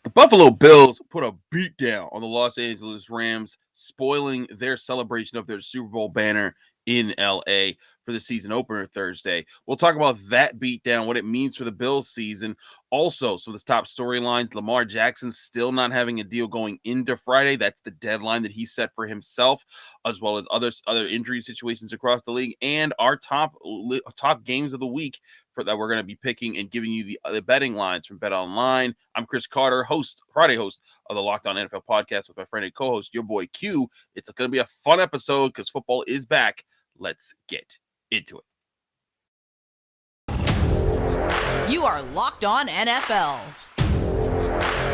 The Buffalo Bills put a beat down on the Los Angeles Rams, spoiling their celebration of their Super Bowl banner in LA for the season opener Thursday. We'll talk about that beatdown, what it means for the Bills season. Also, some of the top storylines. Lamar Jackson still not having a deal going into Friday. That's the deadline that he set for himself, as well as other injury situations across the league, and our top games of the week that we're going to be picking and giving you the betting lines from Bet Online. I'm Chris Carter, Friday host of the Locked On NFL podcast with my friend and co-host, your boy Q. It's going to be a fun episode because football is back. Let's get into it. You are Locked On NFL,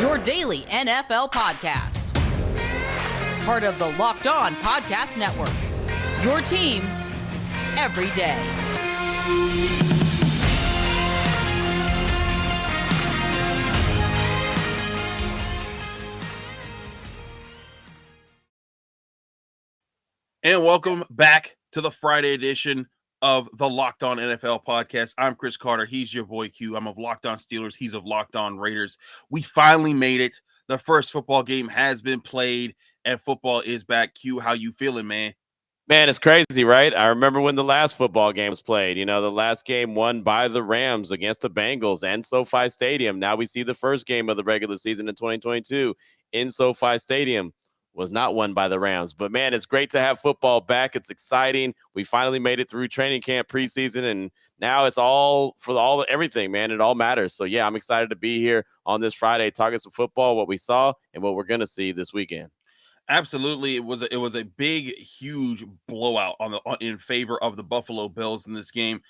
your daily NFL podcast. Part of the Locked On Podcast Network, your team every day. And welcome back to the Friday edition of the Locked On NFL podcast. I'm Chris Carter. He's your boy Q. I'm of Locked On Steelers. He's of Locked On Raiders. We finally made it. The first football game has been played, and football is back. Q, how you feeling, man? Man, it's crazy, right? I remember when the last football game was played. You know, the last game won by the Rams against the Bengals and SoFi Stadium. Now we see the first game of the regular season in 2022 in SoFi Stadium was not won by the Rams. But, man, it's great to have football back. It's exciting. We finally made it through training camp preseason, and now it's all for everything, man. It all matters. So, yeah, I'm excited to be here on this Friday talking some football, what we saw and what we're going to see this weekend. Absolutely, it was a big, huge blowout in favor of the Buffalo Bills in this game.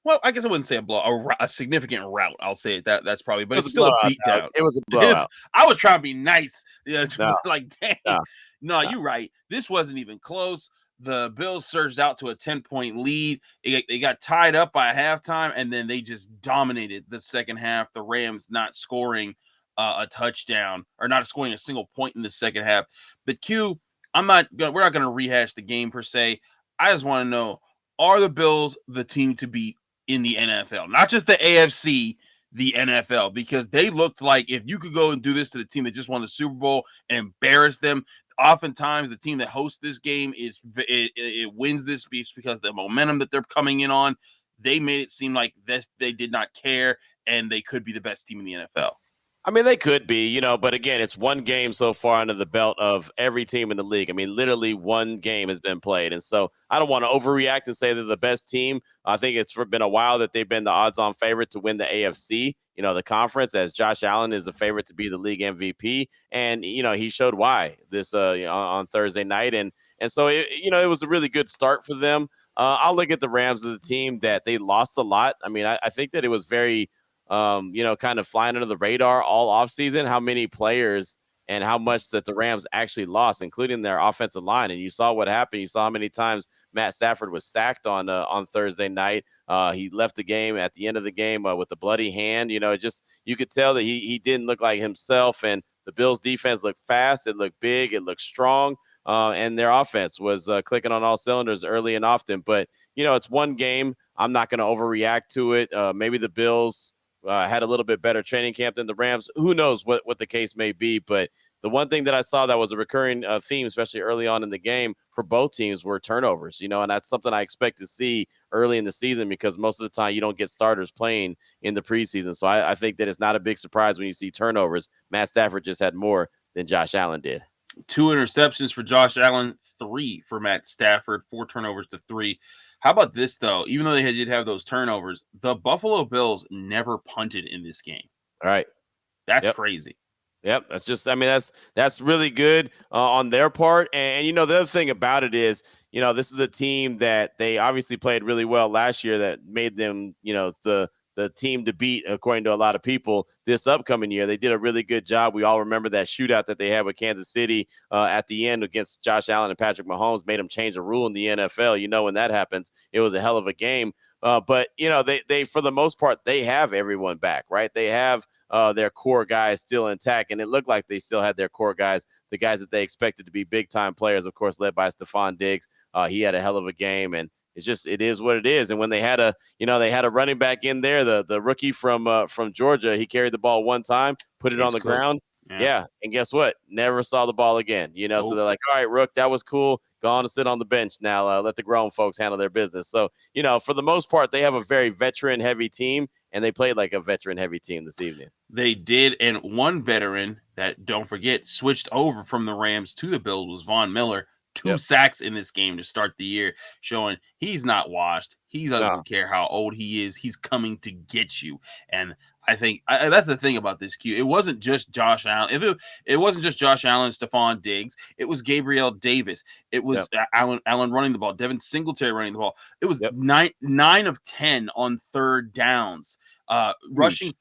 Well, I guess I wouldn't say a blowout, a significant rout. I'll say it that's probably, but it's still a beatdown. It was a blowout. I was trying to be nice, No. like dang. No, you're right. This wasn't even close. The Bills surged out to a 10-point lead. They got tied up by halftime, and then they just dominated the second half. The Rams not scoring a touchdown or not scoring a single point in the second half. But Q, we're not going to rehash the game per se. I just want to know, are the Bills the team to beat in the NFL? Not just the AFC, the NFL, because they looked like if you could go and do this to the team that just won the Super Bowl and embarrass them, oftentimes the team that hosts this game it wins this speech because of the momentum that they're coming in on. They made it seem like they did not care, and they could be the best team in the NFL. I mean, they could be, but again, it's one game so far under the belt of every team in the league. I mean, literally one game has been played. And so I don't want to overreact and say they're the best team. I think it's been a while that they've been the odds-on favorite to win the AFC, the conference, as Josh Allen is a favorite to be the league MVP. And, he showed why this on Thursday night. And so, it was a really good start for them. I'll look at the Rams as a team that they lost a lot. I mean, I think that it was very kind of flying under the radar all offseason, how many players and how much that the Rams actually lost, including their offensive line. And you saw what happened. You saw how many times Matt Stafford was sacked on Thursday night. He left the game at the end of the game with a bloody hand. You could tell that he didn't look like himself. And the Bills defense looked fast. It looked big. It looked strong. And their offense was clicking on all cylinders early and often. But, it's one game. I'm not going to overreact to it. Maybe the Bills had a little bit better training camp than the Rams. Who knows what the case may be. But the one thing that I saw that was a recurring theme, especially early on in the game for both teams, were turnovers, and that's something I expect to see early in the season because most of the time you don't get starters playing in the preseason. So I think that it's not a big surprise when you see turnovers. Matt Stafford just had more than Josh Allen did. 2 interceptions for Josh Allen, 3 for Matt Stafford, 4 turnovers to 3. How about this, though? Even though they did have those turnovers, the Buffalo Bills never punted in this game. All right. That's crazy. Yep. That's really good on their part. And, the other thing about it is, this is a team that they obviously played really well last year that made them, the team to beat, according to a lot of people, this upcoming year. They did a really good job. We all remember that shootout that they had with Kansas City at the end against Josh Allen and Patrick Mahomes, made them change a rule in the NFL. When that happens, it was a hell of a game. But, they for the most part, they have everyone back, right? They have their core guys still intact, and it looked like they still had their core guys, the guys that they expected to be big-time players, of course, led by Stephon Diggs. He had a hell of a game, and it is what it is. And when they had a running back in there, the rookie from Georgia, he carried the ball one time, put it on the ground. Yeah. And guess what? Never saw the ball again. Nope. So they're like, all right, Rook, that was cool. Go on and sit on the bench now. Let the grown folks handle their business. So, for the most part, they have a very veteran-heavy team, and they played like a veteran-heavy team this evening. They did, and one veteran that, don't forget, switched over from the Rams to the Bills was Von Miller. 2 sacks in this game to start the year, showing he's not washed. He doesn't care how old he is. He's coming to get you. And I think that's the thing about this, Q. It wasn't just Josh Allen. It wasn't just Josh Allen, Stephon Diggs. It was Gabriel Davis. It was Allen running the ball. Devin Singletary running the ball. It was 9 of 10 on third downs. Rushing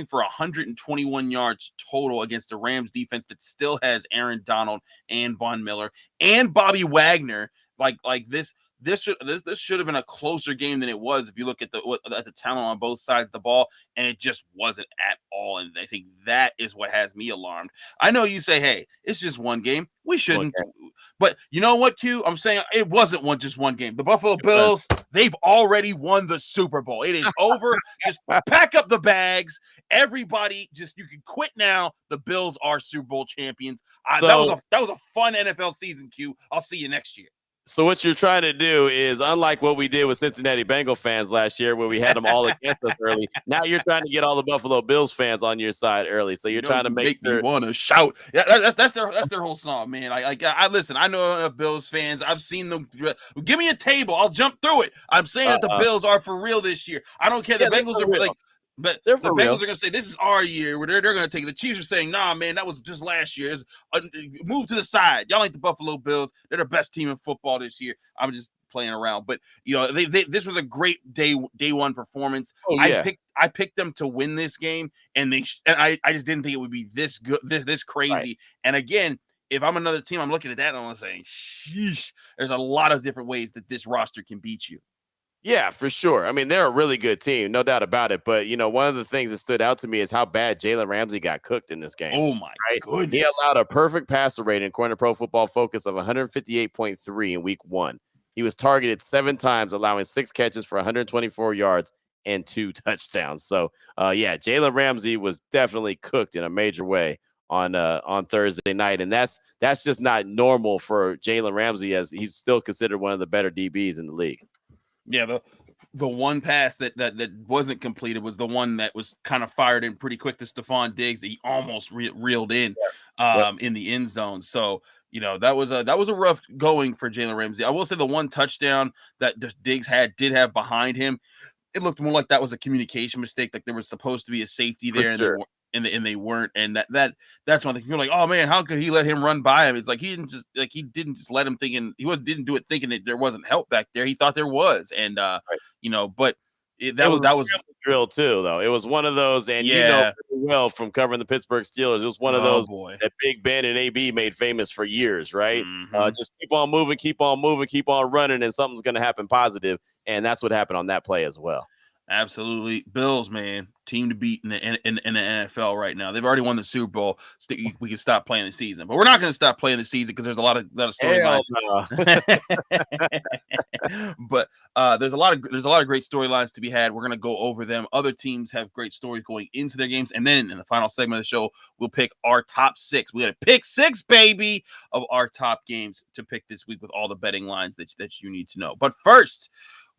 for 121 yards total against the Rams defense that still has Aaron Donald and Von Miller and Bobby Wagner. Like this should have been a closer game than it was if you look at the talent on both sides of the ball, and it just wasn't at all. And I think that is what has me alarmed. I know you say, hey, it's just one game. We shouldn't. But you know what, Q? I'm saying it wasn't just one game. The Buffalo Bills, they've already won the Super Bowl. It is over. Just pack up the bags. Everybody, you can quit now. The Bills are Super Bowl champions. That was a fun NFL season, Q. I'll see you next year. So what you're trying to do is, unlike what we did with Cincinnati Bengal fans last year, where we had them all against us early, now you're trying to get all the Buffalo Bills fans on your side early. So you're trying to make me want to shout. Yeah, that's their whole song, man. I listen. I know enough Bills fans. I've seen them. Give me a table. I'll jump through it. I'm saying that the Bills are for real this year. I don't care. The Bengals are like. But the Bengals are going to say, this is our year. Where they're going to take it. The Chiefs are saying, nah, man, that was just last year. Move to the side. Y'all ain't the Buffalo Bills. They're the best team in football this year. I'm just playing around. But, this was a great day one performance. I picked them to win this game, and I just didn't think it would be this good, this crazy. Right. And again, if I'm another team, I'm looking at that and I'm saying, sheesh, there's a lot of different ways that this roster can beat you. Yeah, for sure. I mean, they're a really good team, no doubt about it. But, one of the things that stood out to me is how bad Jalen Ramsey got cooked in this game. Oh, my goodness. He allowed a perfect passer rating, according to Pro Football Focus, of 158.3 in week 1. He was targeted 7 times, allowing 6 catches for 124 yards and 2 touchdowns. So, Jalen Ramsey was definitely cooked in a major way on Thursday night. And that's just not normal for Jalen Ramsey, as he's still considered one of the better DBs in the league. Yeah, the one pass that wasn't completed was the one that was kind of fired in pretty quick to Stephon Diggs that he almost reeled in in the end zone. So, that was a rough going for Jalen Ramsey. I will say the one touchdown that Diggs did have behind him, it looked more like that was a communication mistake. Like there was supposed to be a safety there, and they weren't. And that's one thing. You're like, oh man, how could he let him run by him? It's like he didn't just let him thinking didn't do it thinking that there wasn't help back there. He thought there was, and but that was a drill too, though. It was one of those, and pretty well from covering the Pittsburgh Steelers. It was one of those that Big Ben and AB made famous for years, right? Mm-hmm. Just keep on moving, keep on running, and something's going to happen positive. And that's what happened on that play as well. Absolutely. Bills, man, team to beat in the NFL right now. They've already won the Super Bowl. We can stop playing the season, but we're not going to stop playing the season because there's a lot of storylines. But there's a lot of great storylines to be had. We're going to go over them. Other teams have great stories going into their games, and then in the final segment of the show, we'll pick our top 6. We got to pick 6, baby, of our top games to pick this week with all the betting lines that you need to know. But first,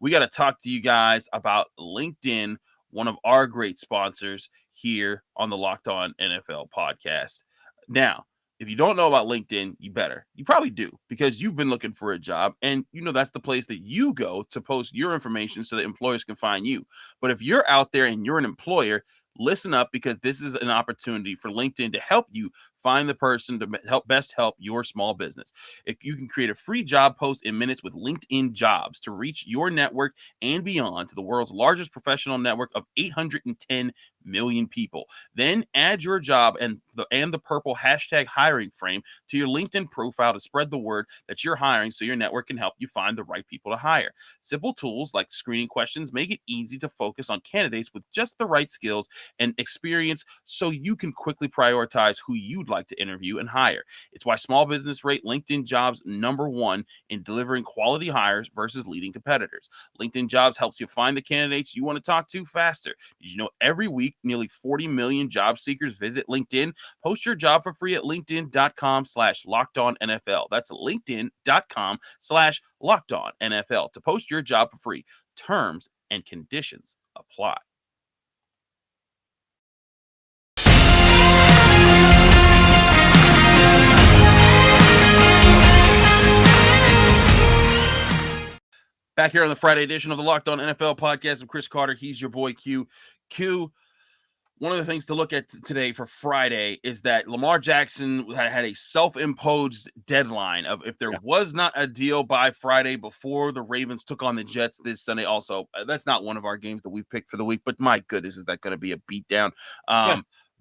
we got to talk to you guys about LinkedIn, one of our great sponsors here on the Locked On NFL podcast. Now, if you don't know about LinkedIn, you better. You probably do, because you've been looking for a job, and that's the place that you go to post your information so that employers can find you. But if you're out there and you're an employer, listen up, because this is an opportunity for LinkedIn to help you find the person to best help your small business. If you can create a free job post in minutes with LinkedIn Jobs to reach your network and beyond to the world's largest professional network of 810 million people. Then add your job and the purple hashtag hiring frame to your LinkedIn profile to spread the word that you're hiring, so your network can help you find the right people to hire. Simple tools like screening questions make it easy to focus on candidates with just the right skills and experience, so you can quickly prioritize who you'd like to interview and hire. It's why small business rate LinkedIn Jobs #1 in delivering quality hires versus leading competitors. LinkedIn Jobs helps you find the candidates you want to talk to faster. Did you know every week nearly 40 million job seekers visit LinkedIn? Post your job for free at linkedin.com/lockedonnfl. That's linkedin.com/lockedonnfl to post your job for free. Terms and conditions apply. Back here on the Friday edition of the Locked On NFL podcast. I'm Chris Carter. He's your boy Q. Q, one of the things to look at today for Friday is that Lamar Jackson had a self-imposed deadline of if there was not a deal by Friday before the Ravens took on the Jets this Sunday. Also, that's not one of our games that we've picked for the week, but my goodness, is that going to be a beatdown?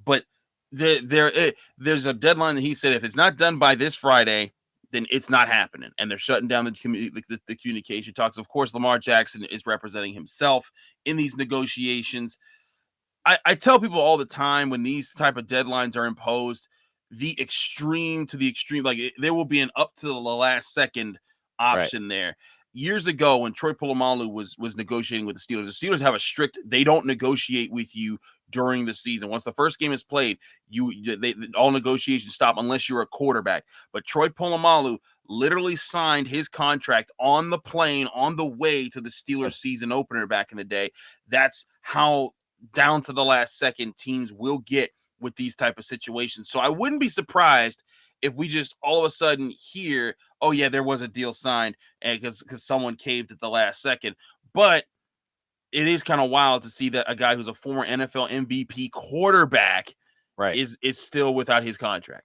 But there's a deadline that he said if it's not done by this Friday, then it's not happening. And they're shutting down the communication talks. Of course, Lamar Jackson is representing himself in these negotiations. I tell people all the time when these type of deadlines are imposed, the extreme to the extreme, like there will be an up to the last second option there. Years ago, when Troy Polamalu was negotiating with the Steelers have a strict, they don't negotiate with you during the season. Once the first game is played, all negotiations stop unless you're a quarterback. But Troy Polamalu literally signed his contract on the plane on the way to the Steelers season opener back in the day. That's how down to the last second teams will get with these type of situations. So I wouldn't be surprised if we just all of a sudden hear, oh yeah, there was a deal signed and because someone caved at the last second. But it is kind of wild to see that a guy who's a former NFL MVP quarterback is still without his contract.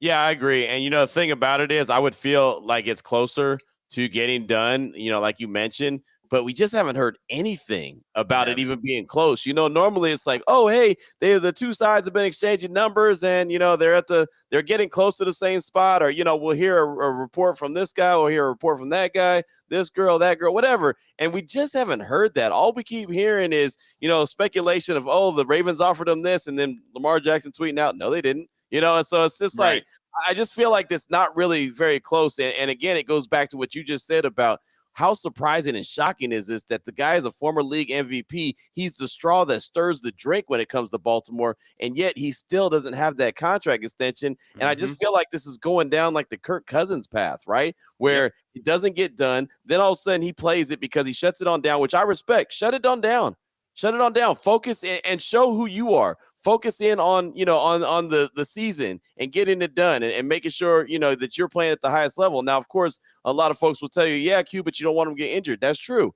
Yeah, I agree. And the thing about it is I would feel like it's closer to getting done, like you mentioned, but we just haven't heard anything about it even being close. Normally it's like, oh, hey, the two sides have been exchanging numbers and, they're getting close to the same spot, or, we'll hear a report from this guy, we'll hear a report from that guy, this girl, that girl, whatever. And we just haven't heard that. All we keep hearing is, speculation of, oh, the Ravens offered them this, and then Lamar Jackson tweeting out, no, they didn't, and so it's just like, I just feel like it's not really very close. And again, it goes back to what you just said about how surprising and shocking is this that the guy is a former league MVP. He's the straw that stirs the drink when it comes to Baltimore, and yet he still doesn't have that contract extension. And I just feel like this is going down like the Kirk Cousins path, right? Where it doesn't get done. Then all of a sudden he plays it because he shuts it on down, which I respect. Shut it on down. Shut it on down. Focus and show who you are. Focus in on, on the season and getting it done and making sure, that you're playing at the highest level. Now, of course, a lot of folks will tell you, yeah, Q, but you don't want him to get injured. That's true,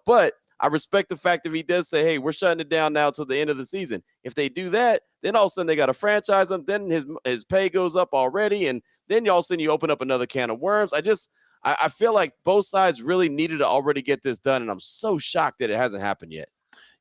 but I respect the fact that he does say, hey, we're shutting it down now till the end of the season. If they do that, then all of a sudden they got to franchise him. Then his pay goes up already. And then all of a sudden you open up another can of worms. I feel like both sides really needed to already get this done. And I'm so shocked that it hasn't happened yet.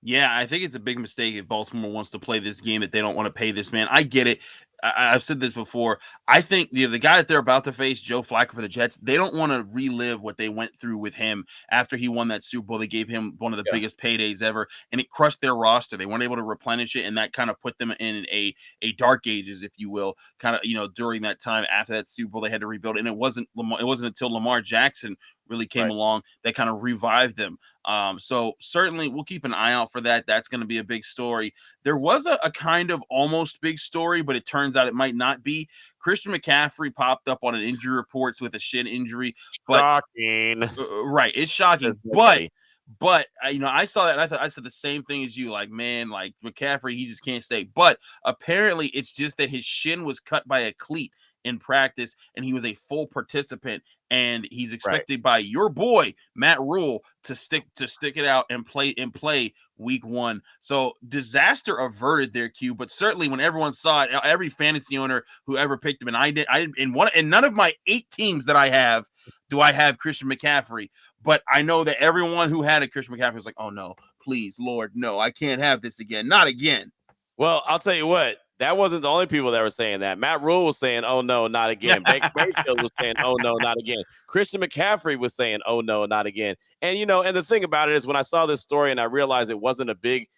Yeah, I think it's a big mistake if Baltimore wants to play this game that they don't want to pay this man. I get it. I've said this before. I think the guy that they're about to face, Joe Flacco for the Jets, they don't want to relive what they went through with him after he won that Super Bowl. They gave him one of the biggest paydays ever, and it crushed their roster. They weren't able to replenish it, and that kind of put them in a dark ages, if you will, kind of, during that time after that Super Bowl, they had to rebuild. And it wasn't until Lamar Jackson really came along that kind of revived them. So certainly we'll keep an eye out for that. That's going to be a big story. There was a kind of almost big story, but it turns out it might not be. Christian McCaffrey popped up on an injury reports with a shin injury. Shocking. Right. It's shocking. But I saw that and I said the same thing as you. Like, man, like McCaffrey, he just can't stay. But apparently it's just that his shin was cut by a cleat in practice and he was a full participant, and he's expected by your boy Matt Rule to stick it out and play week 1. So disaster averted there, Q. But certainly when everyone saw it, every fantasy owner who ever picked him, and I did, in none of my 8 teams that I have do I have Christian McCaffrey. But I know that everyone who had a Christian McCaffrey was like, oh no, please, Lord, no, I can't have this again. Not again. Well, I'll tell you what. That wasn't the only people that were saying that. Matt Rule was saying, oh, no, not again. Baker Mayfield was saying, oh, no, not again. Christian McCaffrey was saying, oh, no, not again. And, and the thing about it is when I saw this story and I realized it wasn't a big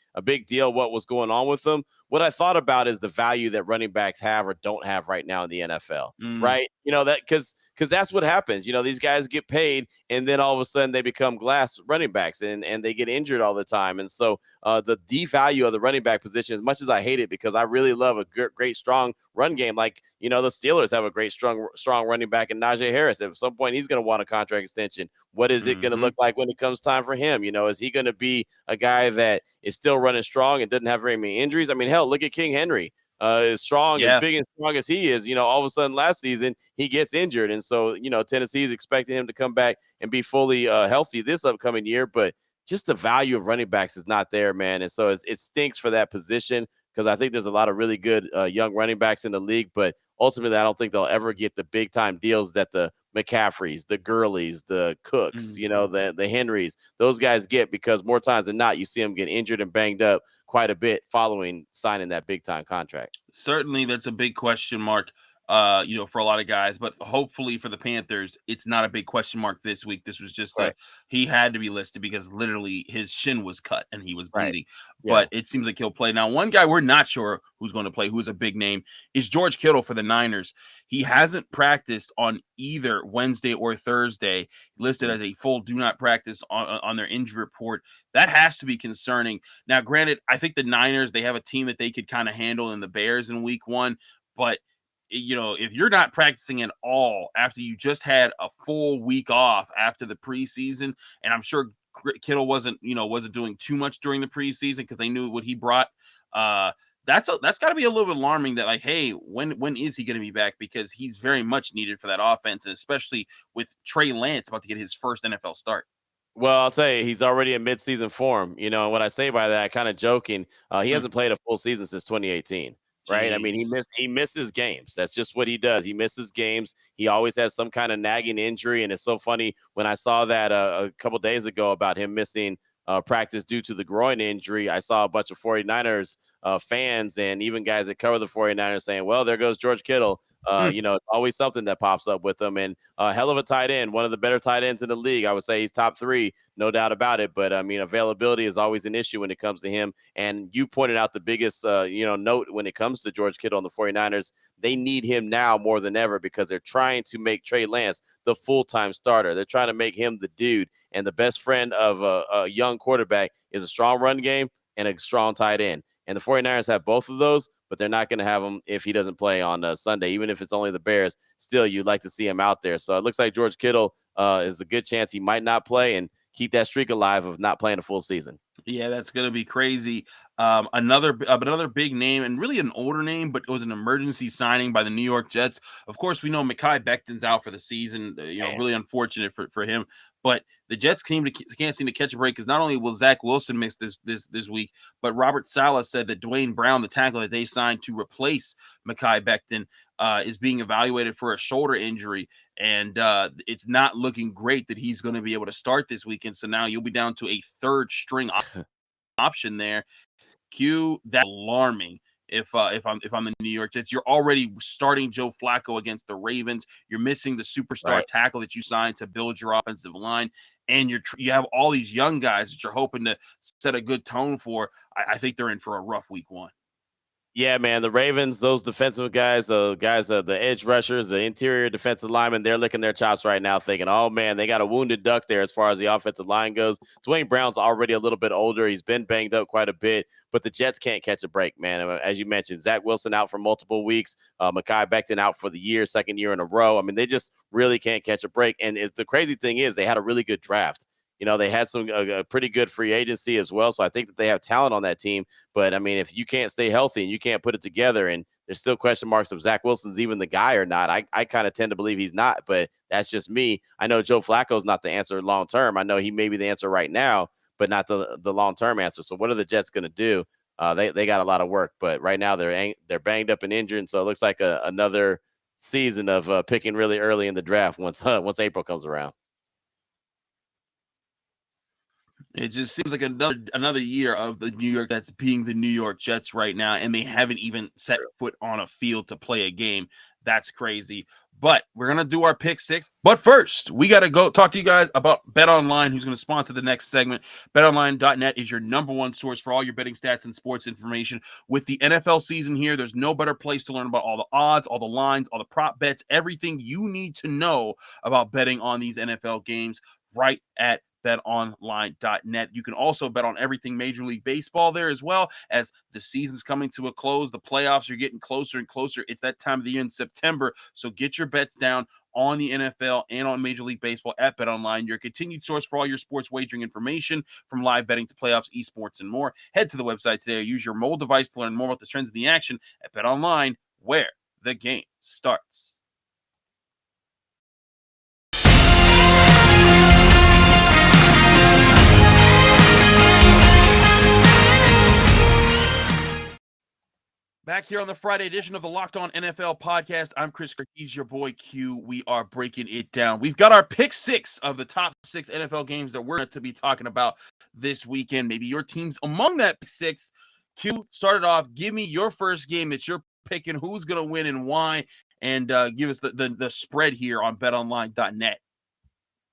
deal what was going on with them, what I thought about is the value that running backs have or don't have right now in the NFL. Right. That because that's what happens. These guys get paid and then all of a sudden they become glass running backs and they get injured all the time. And so the devalue of the running back position, as much as I hate it, because I really love a great, strong run game. Like, the Steelers have a great, strong running back in Najee Harris. At some point, he's going to want a contract extension. What is it going to look like when it comes time for him? Is he going to be a guy that is still running strong and doesn't have very many injuries? I mean, hell, look at King Henry. As strong, as big and strong as he is, all of a sudden last season he gets injured. And so, Tennessee is expecting him to come back and be fully healthy this upcoming year. But just the value of running backs is not there, man. And so it stinks for that position because I think there's a lot of really good young running backs in the league. But ultimately, I don't think they'll ever get the big time deals that the McCaffreys, the Gurleys, the Cooks, the Henrys, those guys get, because more times than not, you see them get injured and banged up quite a bit following signing that big time contract. Certainly, that's a big question mark, for a lot of guys, but hopefully for the Panthers, it's not a big question mark this week. This was just he had to be listed because literally his shin was cut and he was bleeding. But it seems like he'll play. Now, one guy we're not sure who's going to play, who's a big name, is George Kittle for the Niners. He hasn't practiced on either Wednesday or Thursday, listed as a full do not practice on their injury report. That has to be concerning. Now, granted, I think the Niners, they have a team that they could kind of handle in the Bears in week 1, but if you're not practicing at all after you just had a full week off after the preseason, and I'm sure Kittle wasn't doing too much during the preseason because they knew what he brought. That's got to be a little bit alarming that, like, hey, when is he going to be back? Because he's very much needed for that offense, and especially with Trey Lance about to get his first NFL start. Well, I'll tell you, he's already in midseason form. And what I say by that, kind of joking, he hasn't played a full season since 2018. Right. I mean, he misses games. That's just what he does. He misses games. He always has some kind of nagging injury. And it's so funny when I saw that a couple days ago about him missing practice due to the groin injury. I saw a bunch of 49ers fans and even guys that cover the 49ers saying, well, there goes George Kittle. It's always something that pops up with him. And a hell of a tight end, one of the better tight ends in the league. I would say he's top 3, no doubt about it. But, I mean, availability is always an issue when it comes to him. And you pointed out the biggest, note when it comes to George Kittle and the 49ers. They need him now more than ever because they're trying to make Trey Lance the full-time starter. They're trying to make him the dude. And the best friend of a young quarterback is a strong run game and a strong tight end. And the 49ers have both of those, but they're not going to have him if he doesn't play on Sunday. Even if it's only the Bears, still you'd like to see him out there. So it looks like George Kittle is a good chance he might not play and keep that streak alive of not playing a full season. Yeah, that's going to be crazy. Another big name, and really an older name, but it was an emergency signing by the New York Jets. Of course, we know Mekhi Becton's out for the season. Really unfortunate for him. But the Jets can't seem to catch a break because not only will Zach Wilson miss this week, but Robert Saleh said that Duane Brown, the tackle that they signed to replace Mekhi Becton, is being evaluated for a shoulder injury, and it's not looking great that he's going to be able to start this weekend. So now you'll be down to a third string option there. That alarming. If I'm the New York Jets, you're already starting Joe Flacco against the Ravens. You're missing the superstar tackle that you signed to build your offensive line, and you have all these young guys that you're hoping to set a good tone for. I think they're in for a rough week 1. Yeah, man, the Ravens, those defensive guys, the edge rushers, the interior defensive linemen, they're licking their chops right now thinking, oh, man, they got a wounded duck there as far as the offensive line goes. Duane Brown's already a little bit older. He's been banged up quite a bit, but the Jets can't catch a break, man. As you mentioned, Zach Wilson out for multiple weeks, Mekhi Becton out for the year, second year in a row. I mean, they just really can't catch a break. And the crazy thing is they had a really good draft. They had a pretty good free agency as well. So I think that they have talent on that team. But, I mean, if you can't stay healthy and you can't put it together, and there's still question marks if Zach Wilson's even the guy or not, I kind of tend to believe he's not. But that's just me. I know Joe Flacco's not the answer long term. I know he may be the answer right now, but not the long-term answer. So what are the Jets going to do? They got a lot of work. But right now they're banged up and injured. And so it looks like another season of picking really early in the draft once April comes around. It just seems like another year of the New York Jets being the New York Jets right now, and they haven't even set foot on a field to play a game. That's crazy. But we're going to do our pick six. But first, we got to go talk to you guys about BetOnline, who's going to sponsor the next segment. BetOnline.net is your number one source for all your betting stats and sports information. With the NFL season here, there's no better place to learn about all the odds, all the lines, all the prop bets, everything you need to know about betting on these NFL games right at betonline.net. You can also bet on everything Major League Baseball there as well, as the season's coming to a close. The playoffs are getting closer and closer. It's that time of the year in September, so get your bets down on the NFL and on Major League Baseball at BetOnline, your continued source for all your sports wagering information, from live betting to playoffs, esports, and more. Head to the website today or use your mobile device to learn more about the trends in the action at BetOnline, where the game starts. Back here on the Friday edition of the Locked On NFL podcast, I'm Chris. He's your boy Q. We are breaking it down. We've got our pick six of the top 6 NFL games that we're going to be talking about this weekend. Maybe your team's among that pick 6. Q, started off. Give me your first game that you're picking. Who's going to win and why? And give us the spread here on BetOnline.net.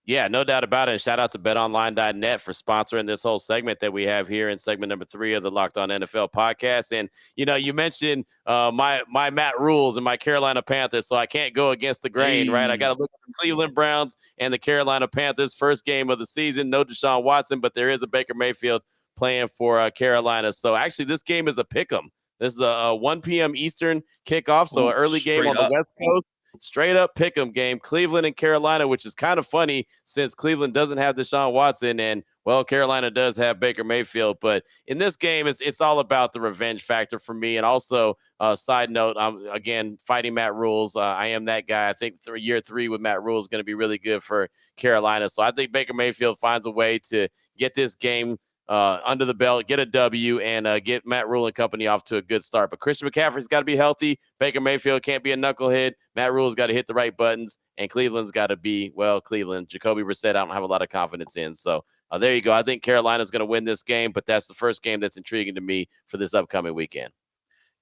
Yeah, no doubt about it. Shout out to betonline.net for sponsoring this whole segment that we have here in segment number 3 of the Locked On NFL podcast. And, you mentioned my Matt Rules and my Carolina Panthers, so I can't go against the grain, right? I got to look at the Cleveland Browns and the Carolina Panthers, first game of the season. No Deshaun Watson, but there is a Baker Mayfield playing for Carolina. So actually, this game is a pick 'em. This is a 1 p.m. Eastern kickoff, so an early game on the West Coast. Straight up pick 'em game, Cleveland and Carolina, which is kind of funny since Cleveland doesn't have Deshaun Watson and, well, Carolina does have Baker Mayfield. But in this game, it's all about the revenge factor for me. And also, side note, I'm, again, fighting Matt Rules. I am that guy. I think year 3 with Matt Rules is going to be really good for Carolina. So I think Baker Mayfield finds a way to get this game under the belt, get a W, and get Matt Rule and company off to a good start. But Christian McCaffrey's got to be healthy. Baker Mayfield can't be a knucklehead. Matt Rule's got to hit the right buttons, and Cleveland's got to be, well, Cleveland. Jacoby Brissett, I don't have a lot of confidence in. So there you go. I think Carolina's going to win this game, but that's the first game that's intriguing to me for this upcoming weekend.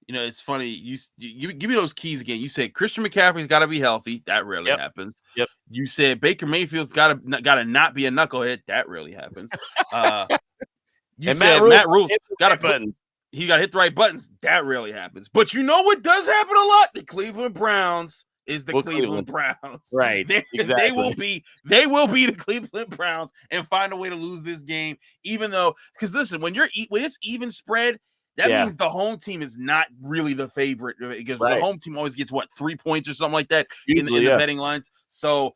It's funny. You give me those keys again. You said Christian McCaffrey's got to be healthy. That rarely happens. Yep. You said Baker Mayfield's got to not be a knucklehead. That rarely happens. You said Matt Rule got to button. He got to hit the right buttons. That rarely happens. But you know what does happen a lot? The Cleveland Browns is the Cleveland Browns. Right. Exactly. They will be the Cleveland Browns and find a way to lose this game. Even though, because listen, when it's even spread, that means the home team is not really the favorite, because the home team always gets 3 points or something like that in the betting lines. So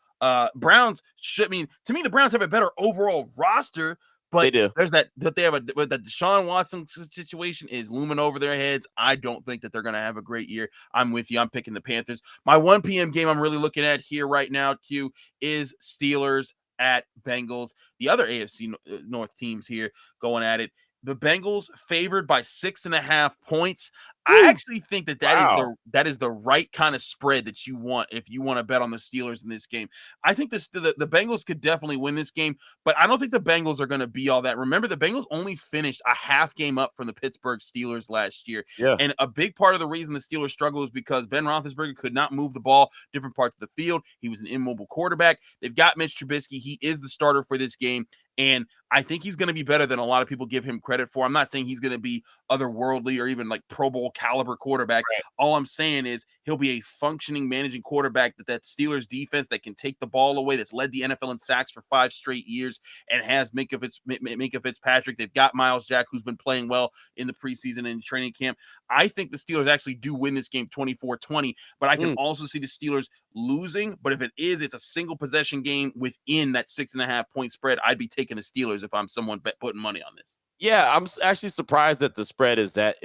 Browns to me, the Browns have a better overall roster. But they do. There's that they have that Deshaun Watson situation is looming over their heads. I don't think that they're going to have a great year. I'm with you. I'm picking the Panthers. My 1 p.m. game I'm really looking at here right now, Q, is Steelers at Bengals. The other AFC North teams here going at it. The Bengals favored by 6.5 points. I actually think that is the right kind of spread that you want if you want to bet on the Steelers in this game. I think the Bengals could definitely win this game, but I don't think the Bengals are going to be all that. Remember, the Bengals only finished a half game up from the Pittsburgh Steelers last year. Yeah. And a big part of the reason the Steelers struggle is because Ben Roethlisberger could not move the ball different parts of the field. He was an immobile quarterback. They've got Mitch Trubisky. He is the starter for this game. And I think he's going to be better than a lot of people give him credit for. I'm not saying he's going to be otherworldly or even like Pro Bowl caliber quarterback. Right. All I'm saying is he'll be a functioning, managing quarterback that Steelers defense that can take the ball away, that's led the NFL in sacks for 5 straight years and has Minka Fitzpatrick. They've got Miles Jack, who's been playing well in the preseason and training camp. I think the Steelers actually do win this game 24-20, but I can also see the Steelers losing. But if it's a single possession game within that 6.5 point spread, I'd be taking the Steelers if I'm someone putting money on this. Yeah, I'm actually surprised that the spread is that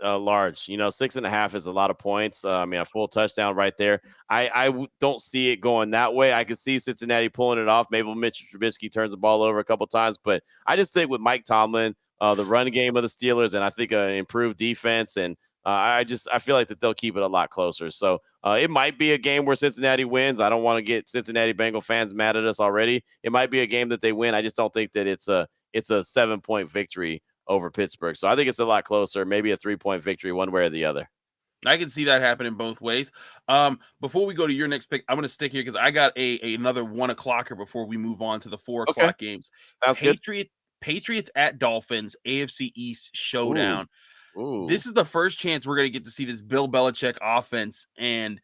large. 6.5 is a lot of points. I mean, a full touchdown right there. I don't see it going that way. I could see Cincinnati pulling it off. Maybe Mitch Trubisky turns the ball over a couple times, but I just think with Mike Tomlin, the run game of the Steelers, and I think an improved defense, and I feel like that they'll keep it a lot closer. So it might be a game where Cincinnati wins. I don't want to get Cincinnati Bengal fans mad at us already. It might be a game that they win. I just don't think that it's a 7-point victory over Pittsburgh. So I think it's a lot closer, maybe a 3-point victory one way or the other. I can see that happening both ways. Before we go to your next pick, I'm going to stick here because I got another 1 o'clocker before we move on to the 4 o'clock Okay, games. sounds good. Patriots at Dolphins, AFC East Ooh, showdown. ooh. This is the first chance we're going to get to see this Bill Belichick offense. And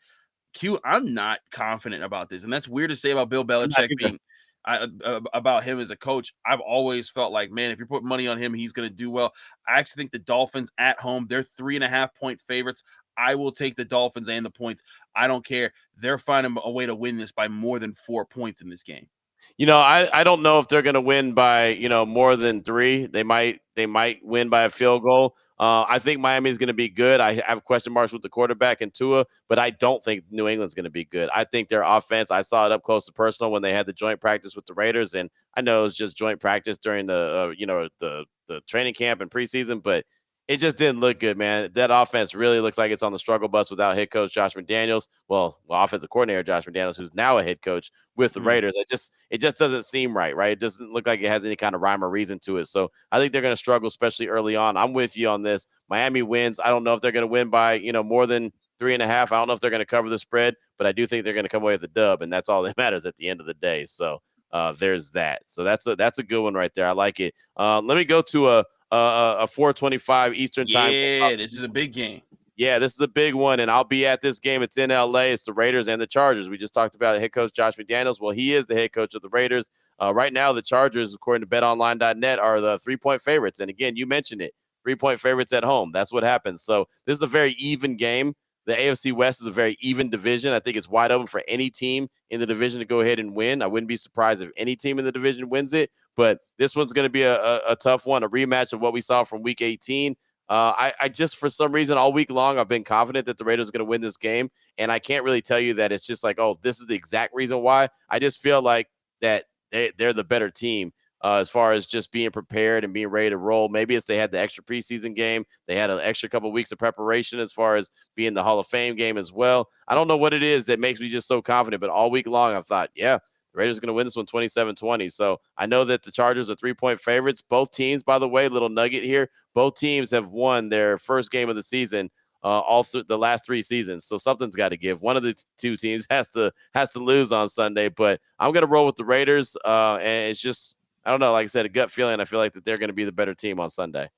I'm not confident about this. And that's weird to say about Bill I'm not Belichick either. being about him as a coach. I've always felt like, man, if you're putting money on him, he's going to do well. I actually think the Dolphins at home, they're 3.5-point favorites. I will take the Dolphins and the points. I don't care. They're finding a way to win this by more than 4 points in this game. I don't know if they're going to win by more than 3. They might win by a field goal. I think Miami is going to be good. I have question marks with the quarterback and Tua, but I don't think New England's going to be good. I think their offense. I saw it up close and personal when they had the joint practice with the Raiders, and I know it was just joint practice during the training camp and preseason, but it just didn't look good, man. That offense really looks like it's on the struggle bus without head coach Josh McDaniels. Well, offensive coordinator Josh McDaniels, who's now a head coach with the Raiders. It just doesn't seem right? It doesn't look like it has any kind of rhyme or reason to it. So I think they're going to struggle, especially early on. I'm with you on this. Miami wins. I don't know if they're going to win by more than 3.5. I don't know if they're going to cover the spread, but I do think they're going to come away with the dub, and that's all that matters at the end of the day. So there's that. So that's a good one right there. I like it. Let me go to a 4:25 Eastern time. Yeah, this is a big game. Yeah, this is a big one, and I'll be at this game. It's in LA. It's the Raiders and the Chargers. We just talked about head coach Josh McDaniels. Well, he is the head coach of the Raiders. Right now, the Chargers, according to betonline.net, are the 3-point favorites. And again, you mentioned it, 3-point favorites at home. That's what happens. So this is a very even game. The AFC West is a very even division. I think it's wide open for any team in the division to go ahead and win. I wouldn't be surprised if any team in the division wins it, but this one's going to be a tough one, a rematch of what we saw from Week 18. I just, for some reason, all week long, I've been confident that the Raiders are going to win this game. And I can't really tell you that it's just like, oh, this is the exact reason why. I just feel like that they're the better team as far as just being prepared and being ready to roll. Maybe it's they had the extra preseason game. They had an extra couple of weeks of preparation as far as being the Hall of Fame game as well. I don't know what it is that makes me just so confident, but all week long, I've thought, yeah, the Raiders are going to win this one 27-20. So I know that the Chargers are 3-point favorites. Both teams, by the way, little nugget here, both teams have won their first game of the season all through the last 3 seasons. So something's got to give. One of the two teams has to lose on Sunday, but I'm going to roll with the Raiders. And it's just, I don't know, like I said, a gut feeling. I feel like that they're going to be the better team on Sunday.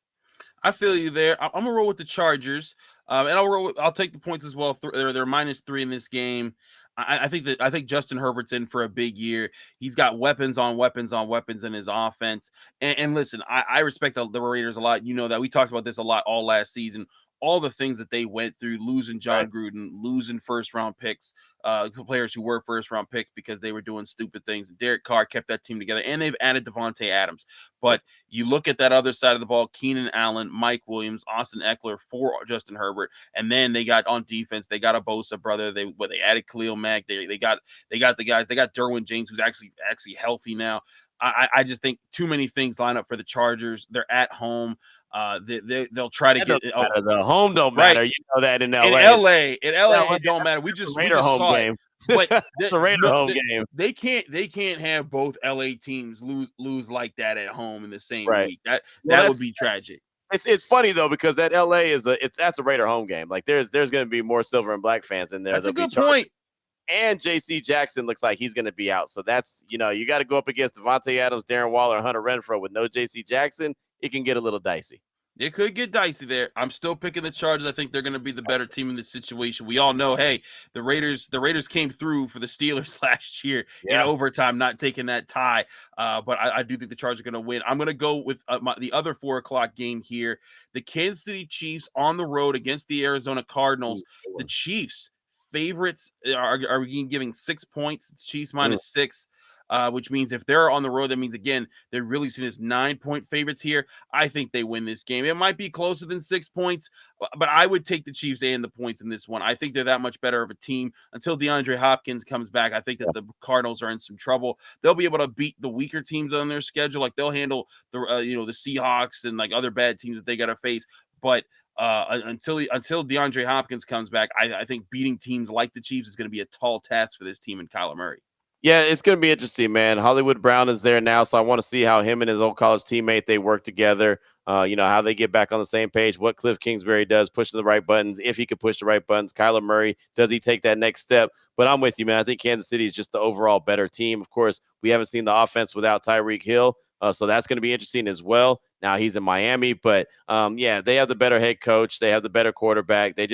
I feel you there. I'm gonna roll with the Chargers, and I'll take the points as well. They're -3 in this game. I think Justin Herbert's in for a big year. He's got weapons on weapons on weapons in his offense. And listen, I respect the Raiders a lot. You know that we talked about this a lot all last season. All the things that they went through, losing John Gruden, losing first-round picks, players who were first-round picks because they were doing stupid things. Derek Carr kept that team together, and they've added Devontae Adams. But you look at that other side of the ball, Keenan Allen, Mike Williams, Austin Eckler for Justin Herbert, and then they got on defense, they got a Bosa brother. They added Khalil Mack. They got the guys. They got Derwin James, who's actually healthy now. I just think too many things line up for the Chargers. They're at home. They'll try to get the home don't matter. You know that in LA. In LA, it don't matter. We just home saw game. It. But the Raider home game. They can't have both LA teams lose like that at home in the same week. That would be tragic. It's funny though because that LA that's a Raider home game. Like there's going to be more silver and black fans in there. That's a good point. And J.C. Jackson looks like he's going to be out. So that's, you got to go up against Devontae Adams, Darren Waller, Hunter Renfrow with no J.C. Jackson. It can get a little dicey. It could get dicey there. I'm still picking the Chargers. I think they're going to be the better team in this situation. We all know, hey, the Raiders came through for the Steelers last year in overtime, not taking that tie. But I do think the Chargers are going to win. I'm going to go with the other 4 o'clock game here. The Kansas City Chiefs on the road against the Arizona Cardinals. The Chiefs favorites are we giving 6 points? It's Chiefs -6. Which means if they're on the road, that means, again, they're really seen as 9-point favorites here. I think they win this game. It might be closer than 6 points, but I would take the Chiefs and the points in this one. I think they're that much better of a team. Until DeAndre Hopkins comes back, I think that the Cardinals are in some trouble. They'll be able to beat the weaker teams on their schedule. Like they'll handle the Seahawks and like other bad teams that they got to face. But until DeAndre Hopkins comes back, I think beating teams like the Chiefs is going to be a tall task for this team and Kyler Murray. Yeah, it's going to be interesting, man. Hollywood Brown is there now, so I want to see how him and his old college teammate, they work together. How they get back on the same page, what Cliff Kingsbury does, pushing the right buttons, if he could push the right buttons. Kyler Murray, does he take that next step? But I'm with you, man. I think Kansas City is just the overall better team. Of course, we haven't seen the offense without Tyreek Hill, so that's going to be interesting as well. Now he's in Miami, but they have the better head coach. They have the better quarterback. They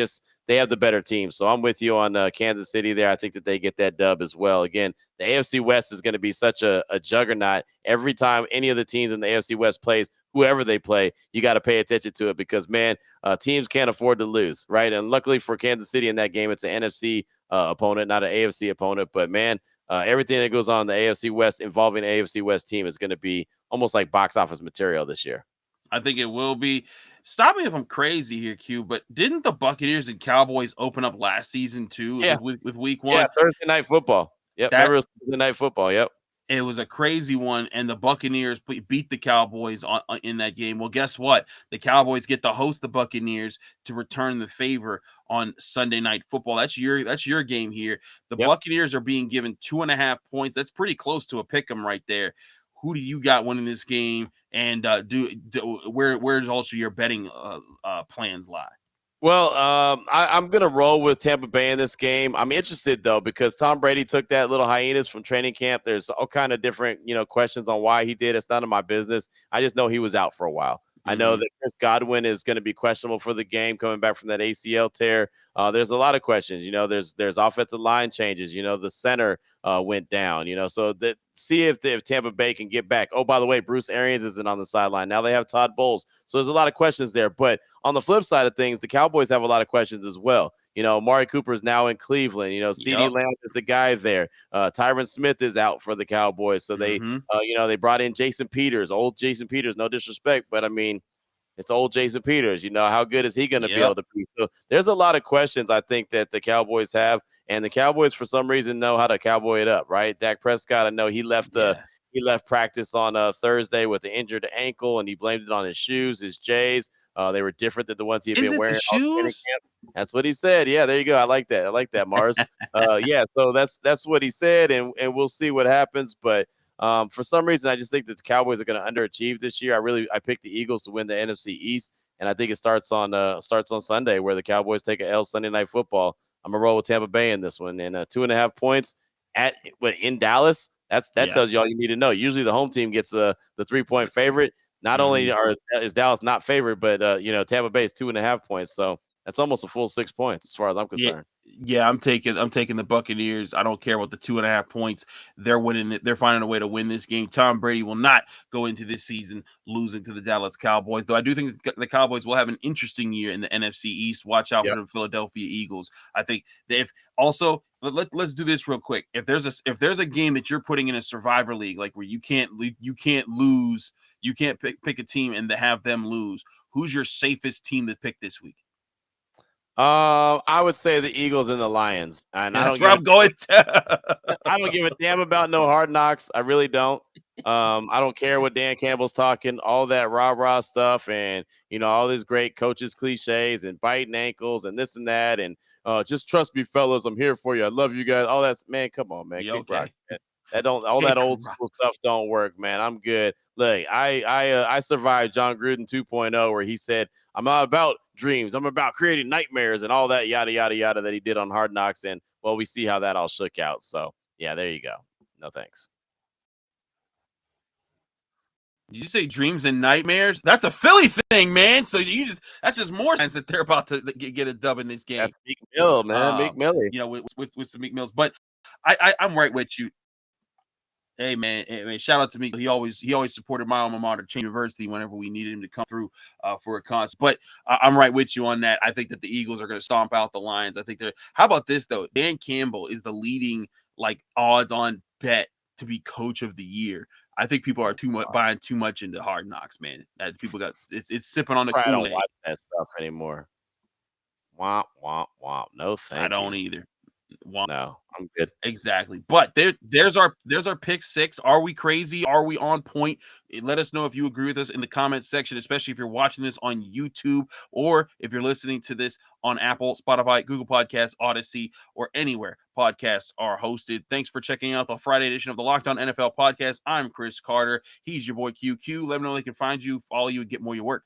have the better team. So I'm with you on Kansas City there. I think that they get that dub as well. Again, the AFC West is going to be such a juggernaut. Every time any of the teams in the AFC West plays, whoever they play, you got to pay attention to it because, man, teams can't afford to lose, right? And luckily for Kansas City in that game, it's an NFC opponent, not an AFC opponent. But, man, everything that goes on in the AFC West involving an AFC West team is going to be almost like box office material this year. I think it will be. Stop me if I'm crazy here, Q, but didn't the Buccaneers and Cowboys open up last season too with week 1? Yeah, Thursday night football. Yep, remember it was Thursday night football. Yep. It was a crazy one, and the Buccaneers beat the Cowboys in that game. Well, guess what? The Cowboys get to host the Buccaneers to return the favor on Sunday Night Football. That's your game here. The Buccaneers are being given 2.5 points. That's pretty close to a pick 'em right there. Who do you got winning this game? And where's also your betting plans lie? Well, I'm going to roll with Tampa Bay in this game. I'm interested, though, because Tom Brady took that little hiatus from training camp. There's all kind of different, questions on why he did. It's none of my business. I just know he was out for a while. Mm-hmm. I know that Chris Godwin is going to be questionable for the game coming back from that ACL tear. There's a lot of questions. There's offensive line changes. The center went down. So that see if Tampa Bay can get back. Oh, by the way, Bruce Arians isn't on the sideline. Now they have Todd Bowles. So there's a lot of questions there. But on the flip side of things, the Cowboys have a lot of questions as well. Amari Cooper is now in Cleveland. CeeDee Lamb is the guy there. Tyron Smith is out for the Cowboys. So they, they brought in Jason Peters, old Jason Peters, no disrespect, but I mean, it's old Jason Peters. How good is he going to be able to be? So there's a lot of questions I think that the Cowboys have, and the Cowboys for some reason know how to cowboy it up, right? Dak Prescott, I know he left he left practice on Thursday with an injured ankle, and he blamed it on his shoes, his J's. They were different than the ones he had been wearing. Shoes? That's what he said. Yeah, there you go. I like that, Mars. So that's what he said, and we'll see what happens. But for some reason, I just think that the Cowboys are going to underachieve this year. I picked the Eagles to win the NFC East, and I think it starts on Sunday, where the Cowboys take a L Sunday Night Football. I'm gonna roll with Tampa Bay in this one, and 2.5 points in Dallas. That tells you all you need to know. Usually, the home team gets the 3-point favorite. Not only is Dallas not favored, but Tampa Bay is 2.5 points. So that's almost a full 6 points as far as I'm concerned. Yeah, I'm taking the Buccaneers. I don't care about the 2.5 points. They're winning it. They're finding a way to win this game. Tom Brady will not go into this season losing to the Dallas Cowboys, though I do think the Cowboys will have an interesting year in the NFC East. Watch out for the Philadelphia Eagles. I think let's do this real quick. If there's a game that you're putting in a survivor league, like where you can't lose, you can't pick a team and to have them lose, who's your safest team to pick this week? I would say the Eagles and the Lions. And that's where I'm going to. I don't give a damn about no Hard Knocks. I really don't. I don't care what Dan Campbell's talking, all that rah-rah stuff and, all these great coaches cliches and biting ankles and this and that. And just trust me, fellas, I'm here for you. I love you guys. All that's, man, come on, man. Kick rock, man. That old school stuff don't work, man. I'm good. Look, I survived John Gruden 2.0 where he said, I'm not about dreams. I'm about creating nightmares and all that yada, yada, yada that he did on Hard Knocks. And, well, we see how that all shook out. So, yeah, there you go. No thanks. Did you say dreams and nightmares? That's a Philly thing, man. So that's just more sense that they're about to get a dub in this game. That's Meek Mill, man. Meek Millie. With some Meek Mills. But I'm right with you. Hey man, shout out to me. He always supported my alma mater, Chain University, whenever we needed him to come through for a concert. But I'm right with you on that. I think that the Eagles are going to stomp out the Lions. I think they're. How about this though? Dan Campbell is the leading odds-on bet to be Coach of the Year. I think people are buying too much into Hard Knocks, man. That people got it's sipping on the Kool-Aid. I don't watch that stuff anymore. Womp womp womp. No thank you. I don't either. No, I'm good. Exactly. But there's our pick 6. Are we crazy? Are we on point? Let us know if you agree with us in the comments section, especially if you're watching this on YouTube or if you're listening to this on Apple, Spotify, Google Podcasts, Odyssey, or anywhere podcasts are hosted. Thanks for checking out the Friday edition of the Locked On NFL podcast. I'm Chris Carter. He's your boy QQ. Let me know they can find you, follow you, and get more of your work.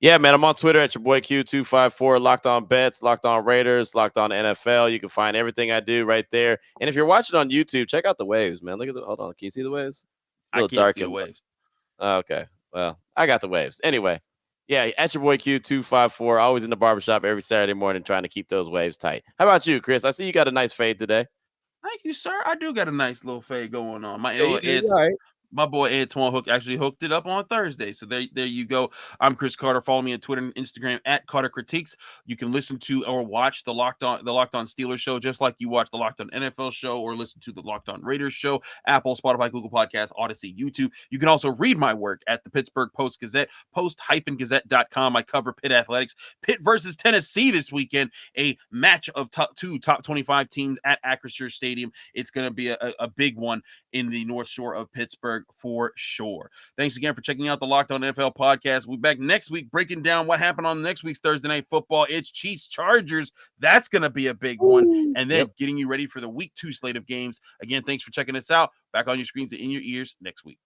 Yeah, man, I'm on Twitter at your boy Q254, Locked On Bets, Locked On Raiders, Locked On NFL. You can find everything I do right there. And if you're watching on YouTube, check out the waves, man. Look at hold on. Can you see the waves? A I little can't dark. see the waves. Okay. Well, I got the waves. Anyway, yeah, at your boy Q254, always in the barbershop every Saturday morning trying to keep those waves tight. How about you, Chris? I see you got a nice fade today. Thank you, sir. I do got a nice little fade going on. Yeah, you do. All right. My boy Antoine Hook actually hooked it up on Thursday. So there you go. I'm Chris Carter. Follow me on Twitter and Instagram at Carter Critiques. You can listen to or watch the Locked On Steelers show, just like you watch the Locked On NFL show, or listen to the Locked On Raiders show, Apple, Spotify, Google Podcasts, Odyssey, YouTube. You can also read my work at the Pittsburgh Post Gazette, post-gazette.com. I cover Pitt athletics. Pitt versus Tennessee this weekend, a match of two top 25 teams at Acrisure Stadium. It's going to be a big one in the North Shore of Pittsburgh for sure. Thanks again for checking out the Locked On NFL podcast. We'll be back next week breaking down what happened on next week's Thursday Night Football. It's Chiefs Chargers. That's going to be a big one. And then getting you ready for the week 2 slate of games. Again, thanks for checking us out. Back on your screens and in your ears next week.